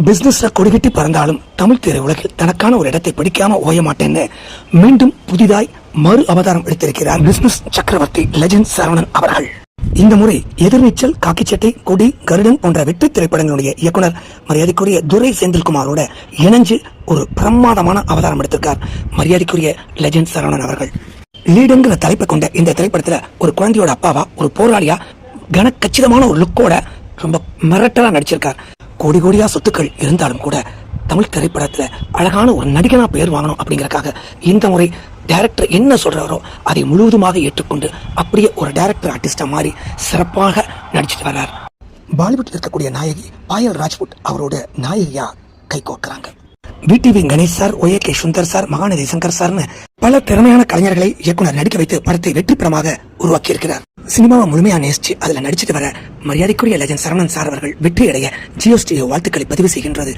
பிசினஸ்ல கொடிகட்டி பறந்தாலும் தமிழ் திரையுலகில் தனக்கான ஒரு இடத்தை பிடிக்காம ஓய மாட்டேன்னு மீண்டும் புதிதாய் மறு அவதாரம் எடுத்திருக்கிறார் பிசினஸ் சக்கரவர்த்தி லெஜண்ட் சரவணன் அவர்கள். இந்த முறை எதிர்நீச்சல், காக்கிச்சட்டை, கொடி, கருடன் போன்ற வெற்றி திரைப்படங்களுடைய இயக்குனர் மரியாதைக்குரிய துரை செந்தில்குமாரோட இணைஞ்சு ஒரு பிரமாதமான அவதாரம் எடுத்திருக்கார் மரியாதைக்குரிய லெஜண்ட் சரவணன் அவர்கள். லீடுங்கிற தலைப்பை கொண்ட இந்த திரைப்படத்துல ஒரு குழந்தையோட அப்பாவா, ஒரு போராளியா, கனக்கச்சிதமான ஒரு லுக்கோட ரொம்ப மிரட்டலா நடிச்சிருக்கார். கோடி கோடியா சொத்துக்கள் இருந்தாலும் கூட தமிழ் திரைப்படத்துல அழகான ஒரு நடிகனா பெயர் வாங்கணும் அப்படிங்கறக்காக இந்த முறை டைரக்டர் என்ன சொல்றாரோ அதை முழுவதுமாக ஏற்றுக்கொண்டு அப்படியே ஒரு டைரக்டர் ஆர்டிஸ்டா மாறி சிறப்பாக நடிச்சிட்டு வர்றார். பாலிவுட்ல இருக்கக்கூடிய நாயகி பாயல் ராஜ்புட் அவரோட நாயகியா கை கோக்குறாங்க. VTV Ganesh sir, OAK Sundar sir, Mahanadhi Shankar சார்னு பல திறமையான கலைஞர்களை இயக்குனர் நடிக்க வைத்து படத்தை வெற்றிகரமாக உருவாக்கி இருக்கிறார். சினிமாவை முழுமையா நேசிச்சு அதுல நடிச்சிட்டு வர மரியாதைக்குரிய லெஜண்ட் சரவணன் சார் அவர்கள் வெற்றி அடைய ஜியோ ஸ்டுடியோ வாழ்த்துக்களை பதிவு செய்கின்றது.